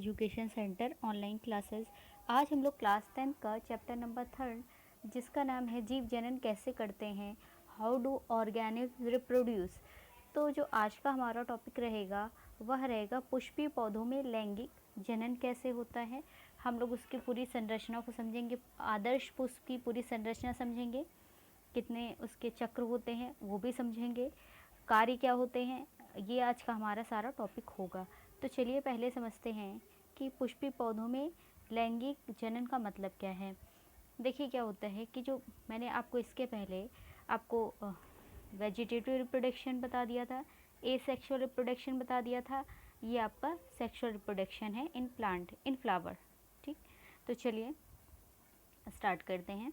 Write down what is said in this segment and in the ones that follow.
Education centre online classes. आज हम लोग क्लास 10th का चैप्टर नंबर 3 जिसका नाम है जीव जनन कैसे करते हैं, हाउ डू ऑर्गेनिज्म रिप्रोड्यूस। तो जो आज का हमारा टॉपिक रहेगा वह रहेगा पुष्पीय पौधों में लैंगिक जनन कैसे होता है। हम लोग उसकी पूरी संरचना को समझेंगे, आदर्श पुष्प की पूरी संरचना समझेंगे, कितने उसके चक्र होते हैं वो भी समझेंगे, कार्य क्या होते हैं। ये आज का हमारा सारा टॉपिक होगा। तो चलिए पहले समझते हैं कि पुष्पीय पौधों में लैंगिक जनन का मतलब क्या है। देखिए क्या होता है कि जो मैंने आपको इसके पहले आपको वेजिटेटिव रिप्रोडक्शन बता दिया था, एसेक्सुअल रिप्रोडक्शन बता दिया था, ये आपका सेक्सुअल रिप्रोडक्शन है इन प्लांट, इन फ्लावर। ठीक, तो चलिए स्टार्ट करते हैं।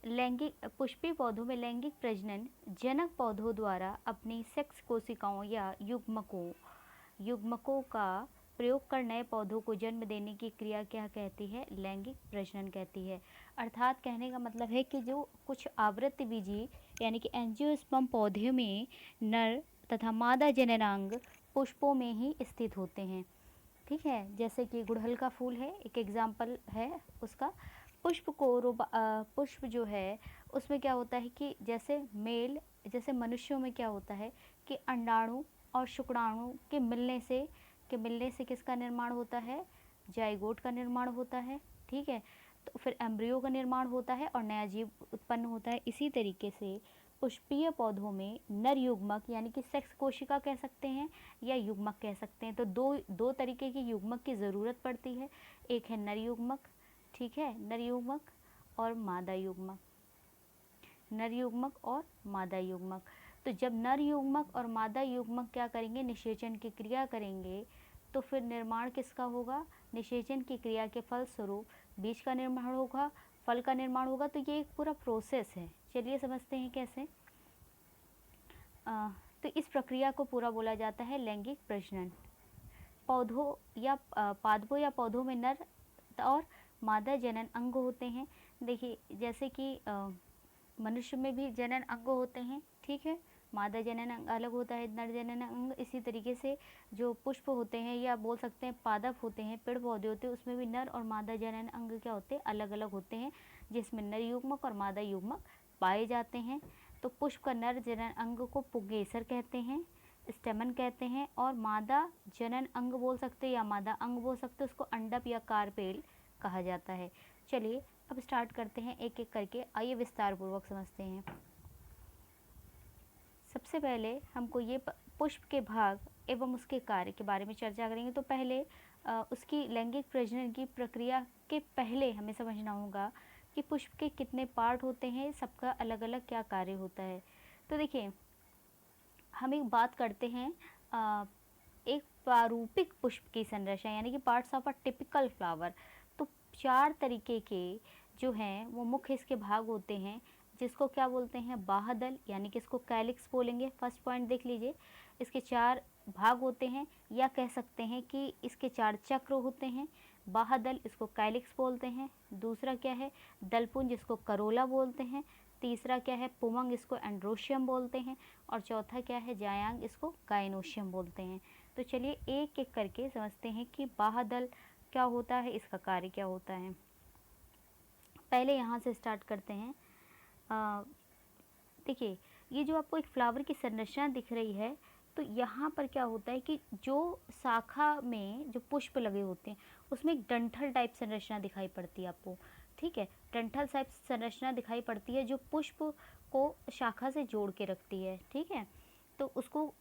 लैंगिक पुष्पीय पौधों में लैंगिक प्रजनन जनक पौधों द्वारा अपनी सेक्स कोशिकाओं या युग्मकों का प्रयोग कर नए पौधों को जन्म देने की क्रिया क्या कहती है, लैंगिक प्रजनन कहती है। अर्थात कहने का मतलब है कि जो कुछ आवृत्तबीजी यानी कि एंजियोस्पर्म पौधे में नर तथा मादा जननांग पुष्पों में ही स्थित होते हैं। ठीक है, जैसे कि गुड़हल का फूल है, एक एग्जाम्पल है उसका। पुष्प जो है उसमें क्या होता है कि जैसे मनुष्यों में क्या होता है कि अंडाणु और शुक्राणु के मिलने से किसका निर्माण होता है, जाइगोट का निर्माण होता है। ठीक है, तो फिर एम्ब्रियो का निर्माण होता है और नया जीव उत्पन्न होता है। इसी तरीके से पुष्पीय पौधों में नर युग्मक यानी कि सेक्स कोशिका कह सकते हैं या युग्मक कह सकते हैं। तो दो तरीके के युग्मक की ज़रूरत पड़ती है। एक है नर युग्मक, ठीक है, नर युग्मक और मादा युग्मक, नर युग्मक और मादा युग्मक। तो जब नर युग्मक और मादा युग्मक क्या करेंगे, निषेचन की क्रिया करेंगे, तो फिर निर्माण किसका होगा, निषेचन की क्रिया के फलस्वरूप बीज का निर्माण होगा, फल का निर्माण होगा। तो ये एक पूरा प्रोसेस है। चलिए समझते हैं कैसे। तो इस प्रक्रिया को पूरा बोला जाता है लैंगिक प्रजनन। पौधों या पादपों या पौधों में नर और मादा जनन अंग होते हैं। देखिए जैसे कि मनुष्य में भी जनन अंग होते हैं, ठीक है, मादा जनन अंग अलग होता है, नर जनन अंग। इसी तरीके से जो पुष्प होते हैं या बोल सकते हैं पादप होते हैं, पेड़ पौधे होते हैं, उसमें भी नर और मादा जनन अंग क्या होते हैं, अलग अलग होते हैं, जिसमें नर युग्मक और मादा युग्मक पाए जाते हैं। तो पुष्प का नर जनन अंग को पुंकेसर कहते हैं, स्टेमन कहते हैं, और मादा जनन अंग बोल सकते हैं या मादा अंग बोल सकते हैं, उसको अंडप या कार्पेल कहा जाता है। चलिए अब स्टार्ट करते हैं एक एक करके, आइए विस्तार पूर्वक समझते हैं। सबसे पहले हमको ये पुष्प के भाग एवं उसके कार्य के बारे में चर्चा करेंगे। तो पहले उसकी लैंगिक प्रजनन की प्रक्रिया के पहले हमें समझना होगा कि पुष्प के कितने पार्ट होते हैं, सबका अलग अलग क्या कार्य होता है। तो देखिए हम एक बात करते हैं एक प्रारूपिक पुष्प की संरचना यानी कि parts of a typical flower. तो 4 तरीके के जो हैं वो मुख्य इसके भाग होते हैं, जिसको क्या बोलते हैं, बाह्यदल यानी कि इसको कैलिक्स बोलेंगे। फर्स्ट पॉइंट देख लीजिए, इसके 4 भाग होते हैं, या कह सकते हैं कि इसके 4 चक्र होते हैं। बाह्यदल इसको कैलिक्स बोलते हैं। दूसरा क्या है, दलपुंज जिसको करोला बोलते हैं। तीसरा क्या है, पुमंग, इसको एंड्रोशियम बोलते हैं। और चौथा क्या है, जायांग, इसको गाइनोशियम बोलते हैं। तो चलिए एक एक करके समझते हैं कि बाह्यदल क्या होता है, इसका कार्य क्या होता है। पहले यहाँ से स्टार्ट करते हैं। देखिए ये जो आपको एक फ्लावर की संरचना दिख रही है, तो यहाँ पर क्या होता है कि जो शाखा में जो पुष्प लगे होते हैं उसमें एक डंठल टाइप संरचना दिखाई पड़ती है आपको। ठीक है, डंठल टाइप संरचना दिखाई पड़ती है जो पुष्प को शाखा से जोड़ के रखती है। ठीक है, तो उसको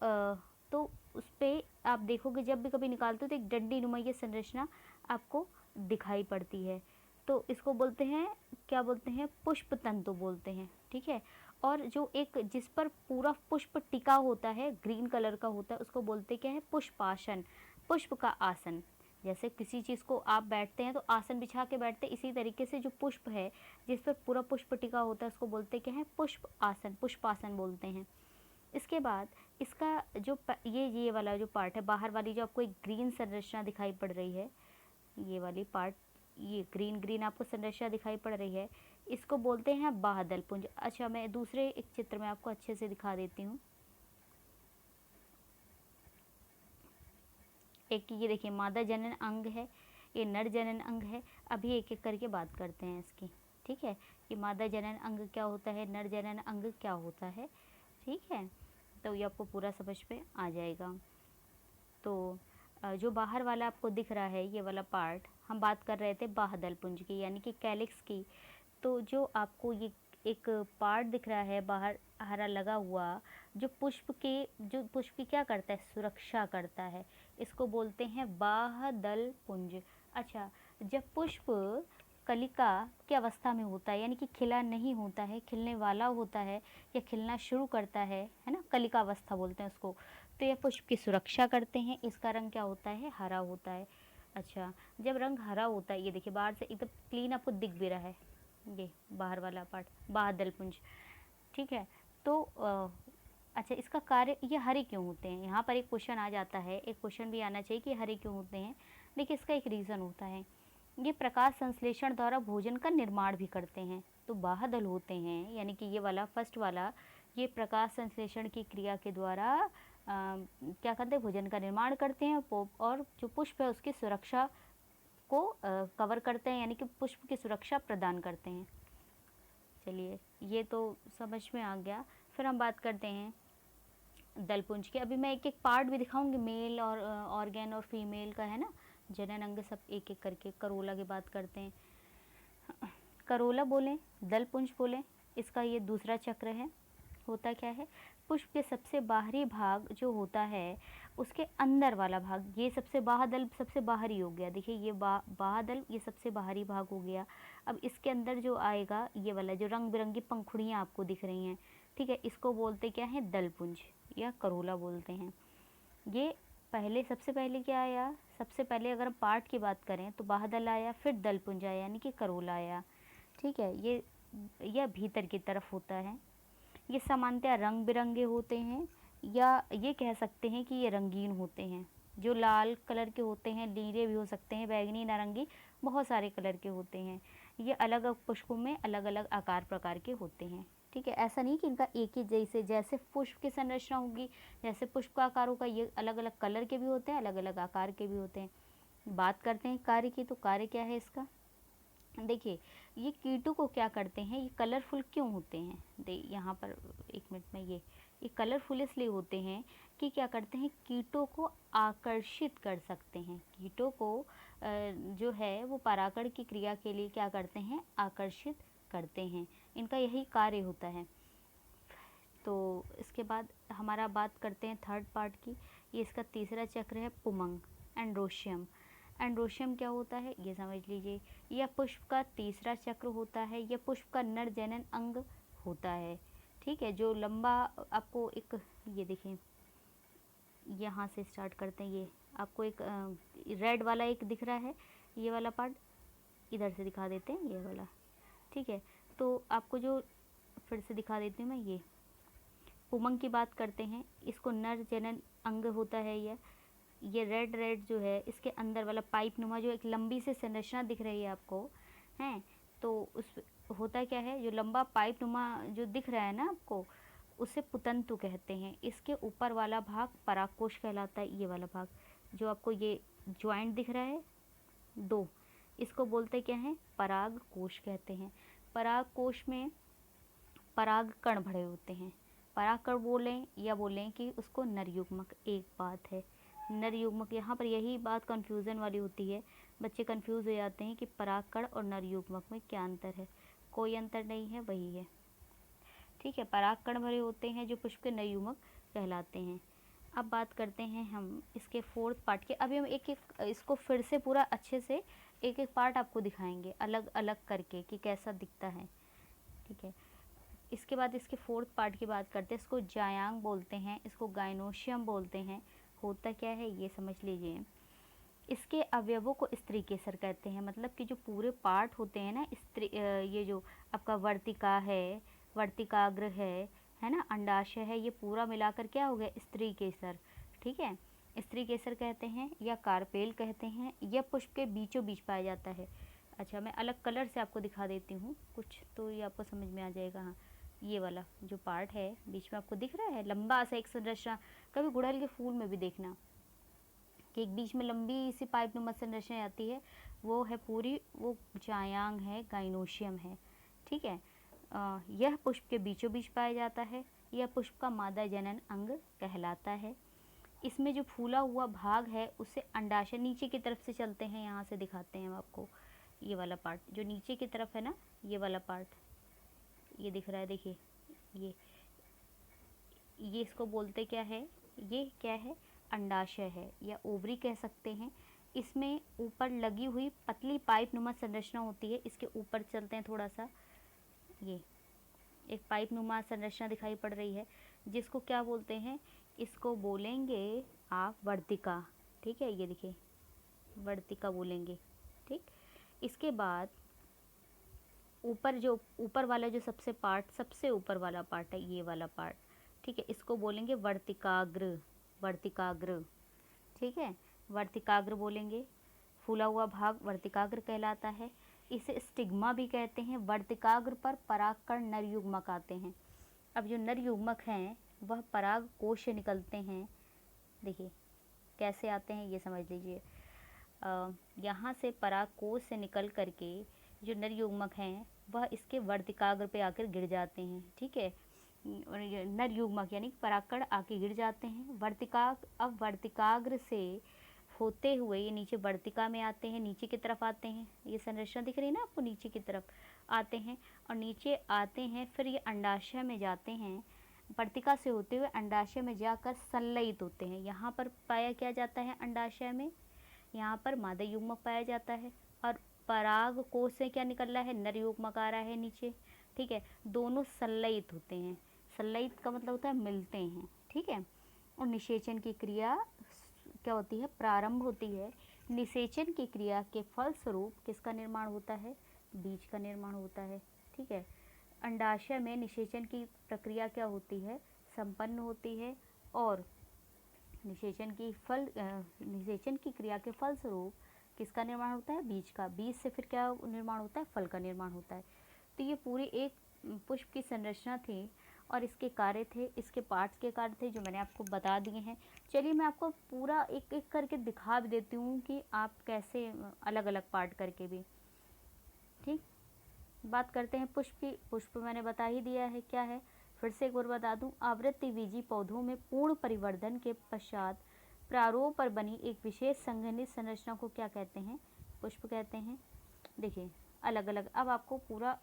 तो उस पर आप देखोगे जब भी कभी निकालते हो तो एक डंडी नुमा ये संरचना आपको दिखाई पड़ती है। तो इसको बोलते हैं, क्या बोलते हैं, पुष्प तंतु बोलते हैं। ठीक है, और जो एक जिस पर पूरा पुष्प टिका होता है, ग्रीन कलर का होता है, उसको बोलते क्या है, पुष्पासन, पुष्प का आसन। जैसे किसी चीज़ को आप बैठते हैं तो आसन बिछा के बैठते हैं, इसी तरीके से जो पुष्प है जिस पर पूरा पुष्प टिका होता है उसको बोलते क्या है, पुष्प आसन, पुष्पासन बोलते हैं। इसके बाद इसका जो ये वाला जो पार्ट है, बाहर वाली जो आपको एक ग्रीन संरचना दिखाई पड़ रही है, ये वाली पार्ट, ये ग्रीन ग्रीन आपको संरचना दिखाई पड़ रही है, इसको बोलते हैं बाह्यदल पुंज। अच्छा मैं दूसरे एक चित्र में आपको अच्छे से दिखा देती हूँ। एक ये देखिए मादा जनन अंग है, ये नर जनन अंग है। अभी एक एक करके बात करते हैं इसकी, ठीक है। ये मादा जनन अंग क्या होता है, नर जनन अंग क्या होता है, ठीक है। तो ये आपको पूरा समझ में आ जाएगा। तो जो बाहर वाला आपको दिख रहा है ये वाला पार्ट, हम बात कर रहे थे बाह्यदल पुंज की यानी कि कैलिक्स की। तो जो आपको ये एक पार्ट दिख रहा है बाहर हरा लगा हुआ, जो पुष्प की क्या करता है, सुरक्षा करता है, इसको बोलते हैं बाह्यदल पुंज। अच्छा, जब पुष्प कलिका की अवस्था में होता है यानी कि खिला नहीं होता है, खिलने वाला होता है या खिलना शुरू करता है ना, कलिका अवस्था बोलते हैं उसको, तो यह पुष्प की सुरक्षा करते हैं। इसका रंग क्या होता है, हरा होता है। अच्छा, जब रंग हरा होता है, ये देखिए बाहर से एकदम क्लीन आपको दिख भी रहा है, ये बाहर वाला पार्ट बाह्यदल पुंज, ठीक है। तो अच्छा, इसका कार्य, ये हरे क्यों होते हैं, यहाँ पर एक क्वेश्चन आ जाता है, एक क्वेश्चन भी आना चाहिए कि हरे क्यों होते हैं। देखिए इसका एक रीज़न होता है, ये प्रकाश संश्लेषण द्वारा भोजन का निर्माण भी करते हैं। तो बाह्यदल होते हैं यानी कि ये वाला फर्स्ट वाला, ये प्रकाश संश्लेषण की क्रिया के द्वारा क्या करते हैं, भोजन का निर्माण करते हैं और जो पुष्प है उसकी सुरक्षा को कवर करते हैं यानी कि पुष्प की सुरक्षा प्रदान करते हैं। चलिए ये तो समझ में आ गया। फिर हम बात करते हैं दलपुंज के। अभी मैं एक एक पार्ट भी दिखाऊंगी, मेल और ऑर्गेन और फीमेल का, है ना, जनन अंग सब एक एक करके। करोला की बात करते हैं, करोला बोलें, दलपुंज बोलें, इसका ये दूसरा चक्र है। होता क्या है, पुष्प के सबसे बाहरी भाग जो होता है उसके अंदर वाला भाग, ये सबसे बाह्यदल सबसे बाहरी हो गया, देखिए ये बाह्यदल ये सबसे बाहरी भाग हो गया। अब इसके अंदर जो आएगा ये वाला जो रंग बिरंगी पंखुड़ियाँ आपको दिख रही हैं, ठीक है, इसको बोलते क्या है, दलपुंज या करोला बोलते हैं। ये पहले सबसे पहले क्या आया, सबसे पहले अगर पार्ट की बात करें तो बाह्यदल आया, फिर दलपुंज आया यानी कि करोला आया, ठीक है। ये यह भीतर की तरफ होता है। ये सामान्यतः रंग बिरंगे होते हैं या ये कह सकते हैं कि ये रंगीन होते हैं। जो लाल कलर के होते हैं, नीले भी हो सकते हैं, बैगनी, नारंगी, बहुत सारे कलर के होते हैं। ये अलग अलग पुष्पों में अलग अलग आकार प्रकार के होते हैं, ठीक है। ऐसा नहीं कि इनका एक ही जैसे, जैसे पुष्प की संरचना होगी, जैसे पुष्प का आकार होगा, ये अलग अलग कलर के भी होते हैं, अलग अलग आकार के भी होते हैं। बात करते हैं कार्य की, तो कार्य क्या है इसका, देखिए ये कीटों को क्या करते हैं, ये कलरफुल क्यों होते हैं, यहाँ पर एक मिनट में, ये कलरफुल इसलिए होते हैं कि क्या करते हैं, कीटों को आकर्षित कर सकते हैं। कीटों को जो है वो परागण की क्रिया के लिए क्या करते हैं, आकर्षित करते हैं, इनका यही कार्य होता है। तो इसके बाद हमारा बात करते हैं थर्ड पार्ट की। ये इसका तीसरा चक्र है, पुमंग, एंड्रोशियम। एंड्रोशियम क्या होता है ये समझ लीजिए, यह पुष्प का तीसरा चक्र होता है, यह पुष्प का नर जनन अंग होता है, ठीक है। जो लंबा आपको एक, ये देखें, यहाँ से स्टार्ट करते हैं, ये आपको एक रेड वाला एक दिख रहा है, ये वाला पार्ट इधर से दिखा देते हैं, ये वाला, ठीक है। तो आपको जो फिर से दिखा देती हूँ मैं, ये पुमंग की बात करते हैं, इसको नर जनन अंग होता है। ये रेड रेड जो है, इसके अंदर वाला पाइप नुमा जो एक लंबी सी संरचना दिख रही है आपको, हैं, तो उस होता क्या है, जो लंबा पाइप नुमा जो दिख रहा है ना आपको, उसे पुतंतु कहते हैं। इसके ऊपर वाला भाग परागकोश कहलाता है, ये वाला भाग जो आपको ये ज्वाइंट दिख रहा है दो, इसको बोलते क्या है, पराग कोश कहते हैं। पराग कोश में पराग कण भरे होते हैं। पराग कण बोलें या बोलें कि उसको नर युग्मक, एक बात है, नर युग्मक, यहाँ पर यही बात कन्फ्यूज़न वाली होती है, बच्चे कंफ्यूज हो जाते हैं कि परागकण और नर युग्मक में क्या अंतर है। कोई अंतर नहीं है, वही है, ठीक है। परागकण भरे होते हैं जो पुष्प के नर युग्मक कहलाते हैं। अब बात करते हैं हम इसके फोर्थ पार्ट के। अभी हम एक एक इसको फिर से पूरा अच्छे से एक एक पार्ट आपको दिखाएंगे अलग अलग करके कि कैसा दिखता है, ठीक है। इसके बाद इसके फोर्थ पार्ट की बात करते हैं, इसको जायांग बोलते हैं, इसको गाइनोशियम बोलते हैं। होता क्या है ये समझ लीजिए, इसके अवयवों को स्त्री केसर कहते हैं, मतलब कि जो पूरे पार्ट होते हैं ना, स्त्री ये जो आपका वर्तिका है, वर्तिकाग्र है ना, अंडाशय है, ये पूरा मिलाकर क्या हो गया, स्त्री केसर, ठीक है। स्त्री केसर कहते हैं या कार्पेल कहते हैं। यह पुष्प के बीचों बीच पाया जाता है। अच्छा, मैं अलग कलर से आपको दिखा देती हूँ कुछ, तो ये आपको समझ में आ जाएगा। हाँ, ये वाला जो पार्ट है बीच में आपको दिख रहा है लंबा सा एक संरचना, कभी गुड़हल के फूल में भी देखना एक बीच में लंबी सी पाइप नुमा संरचना आती है, वो है पूरी, वो जायांग है, गाइनोशियम है। ठीक है, यह पुष्प के बीचों बीच पाया जाता है। यह पुष्प का मादा जनन अंग कहलाता है। इसमें जो फूला हुआ भाग है उसे अंडाशय, नीचे की तरफ से चलते हैं, यहाँ से दिखाते हैं हम आपको। ये वाला पार्ट जो नीचे की तरफ है ना, ये वाला पार्ट, ये दिख रहा है, देखिए ये इसको बोलते क्या है, ये क्या है, अंडाशय है या ओवरी कह सकते हैं। इसमें ऊपर लगी हुई पतली पाइप नुमा संरचना होती है। इसके ऊपर चलते हैं थोड़ा सा, ये एक पाइप नुमा संरचना दिखाई पड़ रही है, जिसको क्या बोलते हैं, इसको बोलेंगे आप वर्तिका। ठीक है, ये देखिए वर्तिका बोलेंगे। ठीक, इसके बाद ऊपर वाला जो सबसे ऊपर वाला पार्ट है, ये वाला पार्ट, ठीक है, इसको बोलेंगे वर्तिकाग्र। वर्तिकाग्र, ठीक है, वर्तिकाग्र बोलेंगे। फूला हुआ भाग वर्तिकाग्र कहलाता है। इसे स्टिग्मा भी कहते हैं। वर्तिकाग्र पर परागकण नर युग्मक आते हैं। अब जो नर युग्मक हैं वह पराग कोश से निकलते हैं। देखिए कैसे आते हैं ये समझ लीजिए। यहाँ से पराग कोश से निकल करके जो नर युग्मक हैं वह इसके वर्तिकाग्र पे आकर गिर जाते हैं। ठीक है, नर युग्मक यानी परागकण आके गिर जाते हैं। अब वर्तिकाग्र से होते हुए ये नीचे वर्तिका में आते हैं, नीचे की तरफ आते हैं। ये संरचना दिख रही है ना आपको, नीचे की तरफ आते हैं और नीचे आते हैं, फिर ये अंडाशय में जाते हैं। वर्तिका से होते हुए अंडाशय में जाकर संलयित होते हैं। यहाँ पर पाया क्या जाता है अंडाशय में, यहाँ पर मादा युग्मक पाया जाता है और पराग कोश से क्या निकल रहा है, नर युग्मक आ रहा है नीचे। ठीक है, दोनों संलयित होते हैं। संलयित का मतलब होता है मिलते हैं। ठीक है, और निषेचन की क्रिया क्या होती है, प्रारंभ होती है। निषेचन की क्रिया के फलस्वरूप किसका निर्माण होता है, बीज का निर्माण होता है। ठीक है, अंडाशय में निषेचन की प्रक्रिया क्या होती है, संपन्न होती है और निषेचन की क्रिया के फलस्वरूप किसका निर्माण होता है, बीज का। बीज से फिर क्या निर्माण होता है, फल का निर्माण होता है। तो ये पूरी एक पुष्प की संरचना थी और इसके कार्य थे, इसके पार्ट्स के कार्य थे जो मैंने आपको बता दिए हैं। चलिए मैं आपको पूरा एक एक करके दिखा भी देती हूँ कि आप कैसे अलग अलग पार्ट करके भी। ठीक, बात करते हैं पुष्प की। पुष्प मैंने बता ही दिया है क्या है, फिर से एक बार बता दूं। आवृत्तिबीजी पौधों में पूर्ण परिवर्धन के पश्चात प्रारोह पर बनी एक विशेष संघनित संरचना को क्या कहते हैं, पुष्प कहते हैं। देखिए अलग अलग, अब आपको पूरा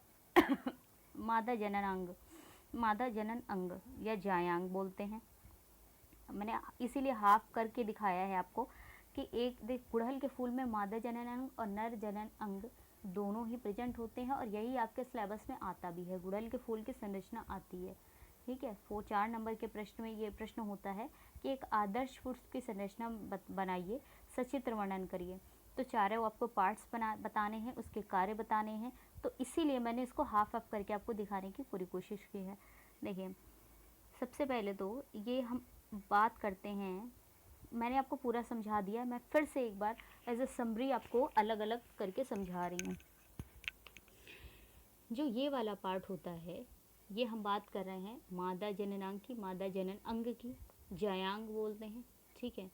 मादा जनन अंग या जायांग बोलते हैं। मैंने इसीलिए हाफ करके दिखाया है आपको कि एक देख, गुड़हल के फूल में मादा जनन अंग और नर जनन अंग दोनों ही प्रेजेंट होते हैं और यही आपके सिलेबस में आता भी है, गुड़हल के फूल की संरचना आती है। ठीक है, 4 नंबर के प्रश्न में ये प्रश्न होता है कि एक आदर्श पुष्प की संरचना बनाइए, सचित्र वर्णन करिए। तो चारों आपको पार्ट्स बताने हैं, उसके कार्य बताने हैं, तो इसीलिए मैंने इसको हाफ करके आपको दिखाने की पूरी कोशिश की है। देखिए सबसे पहले तो ये हम बात करते हैं, मैंने आपको पूरा समझा दिया, मैं फिर से एक बार एज ए समरी आपको अलग अलग करके समझा रही हूँ। जो ये वाला पार्ट होता है, ये हम बात कर रहे हैं मादा जननांग की, मादा जनन अंग की, जायांग बोलते हैं। ठीक है,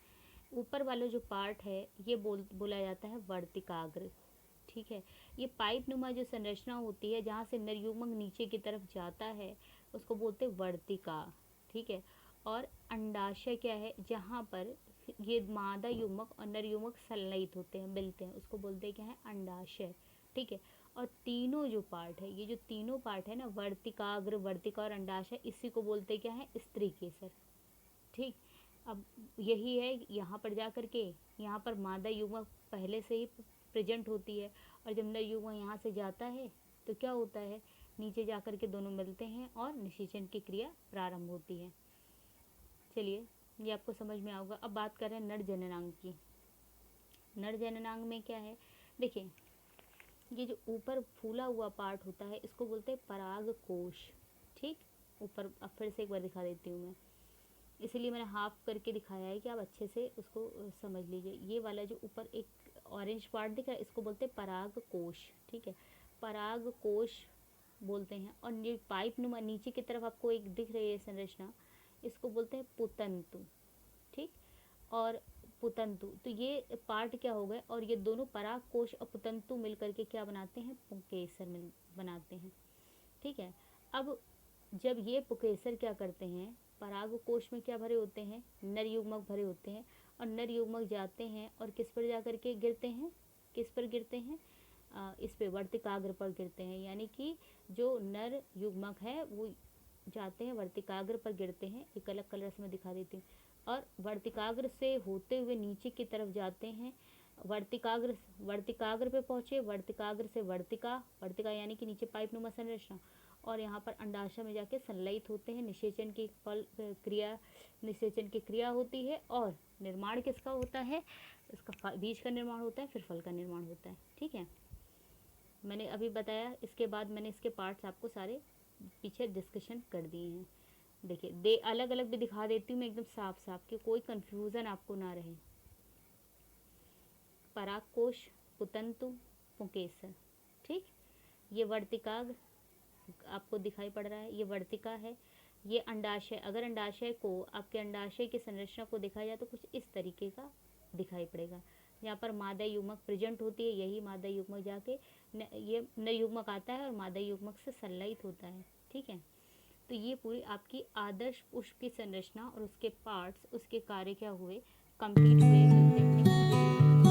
ऊपर वाला जो पार्ट है ये बोला जाता है वर्तिकाग्र। ठीक है, ये पाइप नुमा जो संरचना होती है जहाँ से नर युग्मक नीचे की तरफ जाता है उसको बोलते हैं वर्तिका। ठीक है, और अंडाशय क्या है, जहाँ पर ये मादा युग्मक और नर युग्मक संलयित होते हैं, मिलते हैं, उसको बोलते हैं क्या है, अंडाशय। ठीक है, और तीनों जो पार्ट है, ये जो तीनों पार्ट है ना, वर्तिकाग्र, वर्तिका और अंडाशय, इसी को बोलते क्या है, स्त्री केसर। ठीक, अब यही है, यहाँ पर जा कर के यहाँ पर मादा युग्मक पहले से ही प्रेजेंट होती है और जब नर युग्मक यहाँ से जाता है तो क्या होता है, नीचे जा कर के दोनों मिलते हैं और निषेचन की क्रिया प्रारंभ होती है। चलिए ये आपको समझ में आएगा। अब बात करें नर जननांग की। नर जननांग में क्या है, देखिए ये जो ऊपर फूला हुआ पार्ट होता है इसको बोलते हैं पराग कोश। ठीक, ऊपर अब फिर से एक बार दिखा देती हूँ मैं, इसीलिए मैंने हाफ करके दिखाया है कि आप अच्छे से उसको समझ लीजिए। ये वाला जो ऊपर एक ऑरेंज पार्ट दिख रहा है इसको बोलते हैं पराग कोश। ठीक है, पराग कोश बोलते हैं। और ये पाइप नुमा नीचे की तरफ आपको एक दिख रही है संरचना, इसको बोलते हैं पुतंतु। ठीक, और पुतंतु, तो ये पार्ट क्या हो गए, और ये दोनों पराग कोश और पुतंतु मिलकर के क्या बनाते हैं, पुंकेसर मिल बनाते हैं। ठीक है। अब जब ये पुकेसर क्या करते हैं, पराग कोश में क्या भरे होते हैं, नर युग्मक भरे होते हैं, और नर युग्मक जाते हैं और किस पर जा कर के गिरते हैं, किस पर गिरते हैं, इस पे वर्तिकाग्र पर गिरते हैं। यानी कि जो नर युग्मक है वो जाते हैं वर्तिकाग्र पर गिरते हैं, एक अलग कलर से मैं दिखा देती हूँ, और वर्तिकाग्र से होते हुए नीचे की तरफ जाते हैं, वर्तिकाग्र वर्तिकाग्र पे पहुँचे, वर्तिकाग्र से वर्तिका, वर्तिका यानी कि नीचे पाइप नुमा संरचना, और यहाँ पर अंडाशय में जाके संलयित होते हैं। निषेचन की फल क्रिया, निषेचन की क्रिया होती है, और निर्माण किसका होता है, इसका बीज का निर्माण होता है, फिर फल का निर्माण होता है। ठीक है, मैंने अभी बताया, इसके बाद मैंने इसके पार्ट्स आपको सारे पीछे डिस्कशन कर दिए हैं। देखिए, दे अलग अलग भी दिखा देती हूँ मैं एकदम साफ साफ, कि कोई कन्फ्यूज़न आपको ना रहे। परागकोश, पुतंतु, पुंकेसर। ठीक, ये वर्तिकाग्र आपको दिखाई पड़ रहा है, ये वर्तिका है, ये अंडाशय। अगर अंडाशय को, आपके अंडाशय की संरचना को देखा जाए तो कुछ इस तरीके का दिखाई पड़ेगा। यहाँ पर मादा युग्मक प्रेजेंट होती है, यही मादा युग्मक जाके ये नर युग्मक आता है और मादा युग्मक से संलयित होता है। ठीक है, तो ये पूरी आपकी आदर्श पुष्प की संरचना और उसके पार्ट्स, उसके कार्य क्या हुए, कंप्लीट हुए। मिलते हैं नेक्स्ट वीडियो में।